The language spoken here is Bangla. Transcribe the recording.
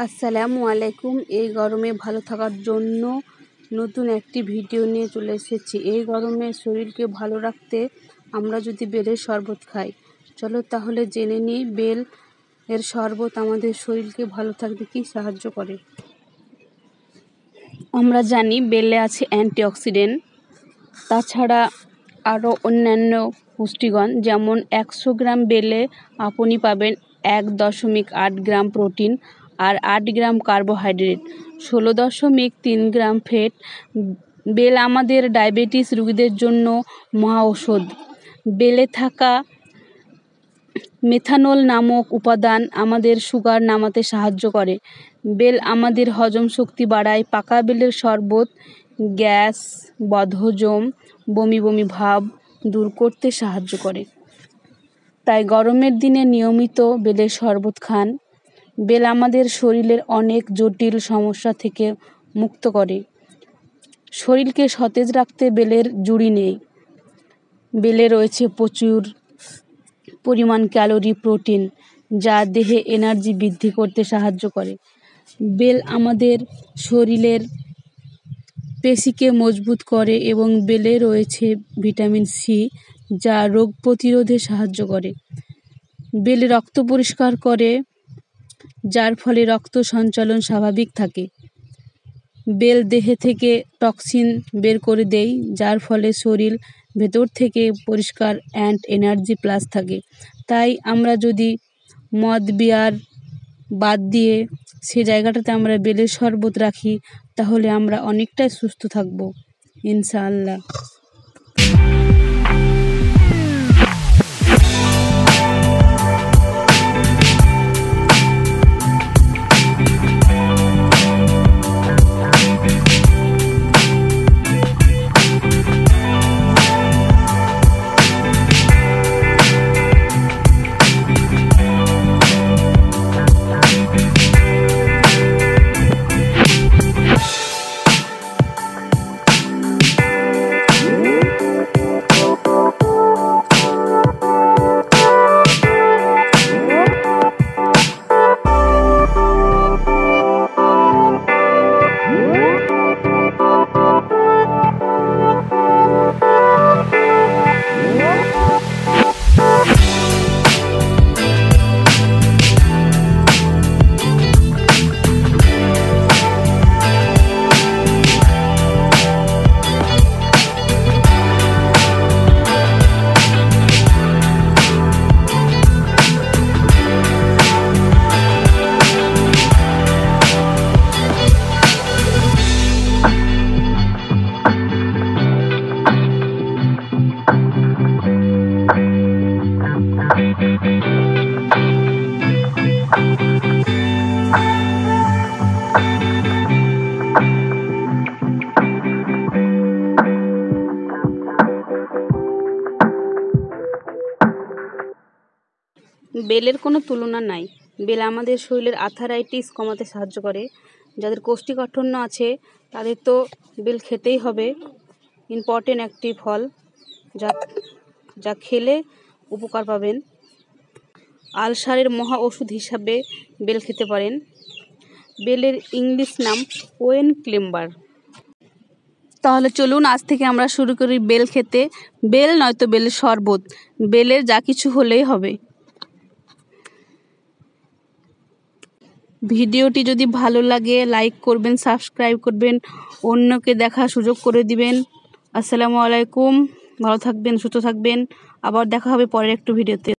আসসালামু আলাইকুম। এই গরমে ভালো থাকার জন্য নতুন একটি ভিডিও নিয়ে চলে এসেছি। এই গরমে শরীরকে ভালো রাখতে আমরা যদি বেলের শরবত খাই, চলো তাহলে জেনে নিই বেল এর শরবত আমাদের শরীরকে ভালো থাকতে কি সাহায্য করে। আমরা জানি বেলে আছে অ্যান্টিঅক্সিডেন্ট, তাছাড়া আরও অন্যান্য পুষ্টিগুণ, যেমন 100 গ্রাম বেলে আপনি পাবেন 1.8 গ্রাম প্রোটিন আর 8 গ্রাম কার্বোহাইড্রেট, 16.3 গ্রাম ফ্যাট। বেল আমাদের ডায়াবেটিস রোগীদের জন্য মহা ঔষধ। বেলে থাকা মেথানল নামক উপাদান আমাদের সুগার নামাতে সাহায্য করে। বেল আমাদের হজম শক্তি বাড়ায়। পাকা বেলের শরবত গ্যাস, বদহজম, বমি বমি ভাব দূর করতে সাহায্য করে। তাই গরমের দিনে নিয়মিত বেলের শরবত খান। বেল আমাদের শরীরের অনেক জটিল সমস্যা থেকে মুক্ত করে। শরীরকে সতেজ রাখতে বেলের জুড়ি নেই। বেলে রয়েছে প্রচুর পরিমাণ ক্যালোরি, প্রোটিন, যা দেহে এনার্জি বৃদ্ধি করতে সাহায্য করে। বেল আমাদের শরীরের পেশিকে মজবুত করে এবং বেলে রয়েছে ভিটামিন সি, যা রোগ প্রতিরোধে সাহায্য করে। বেল রক্ত পরিষ্কার করে, যার ফলে রক্ত সঞ্চালন স্বাভাবিক থাকে। বেল দেহে থেকে টক্সিন বের করে দেয়, যার ফলে শরীর ভেতর থেকে পরিষ্কার অ্যান্ড এনার্জি প্লাস থাকে। তাই আমরা যদি মদ বিয়ার বাদ দিয়ে সে জায়গাটাতে আমরা বেলের শরবত রাখি, তাহলে আমরা অনেকটাই সুস্থ থাকব ইনশাআল্লাহ। বেলের কোনো তুলনা নাই। বেল আমাদের শরীরের আর্থারাইটিস কমাতে সাহায্য করে। যাদের কোষ্ঠীকাঠিন্য আছে তাদের তো বেল খেতেই হবে। ইম্পর্টেন্ট একটি ফল, যা খেলে উপকার পাবেন। আলসারের মহা ওষুধ হিসাবে বেল খেতে পারেন। বেলের ইংলিশ নাম ওয়েন ক্লেম্বার। তাহলে চলুন আজ থেকে আমরা শুরু করি বেল খেতে। বেল নয়তো বেলের শরবত, বেলের যা কিছু হলেই হবে। ভিডিওটি যদি ভালো লাগে লাইক করবেন, সাবস্ক্রাইব করবেন, অন্যকে দেখার সুযোগ করে দিবেন। আসসালামু আলাইকুম। ভালো থাকবেন, সুস্থ থাকবেন। আবার দেখা হবে পরের একটু ভিডিওতে।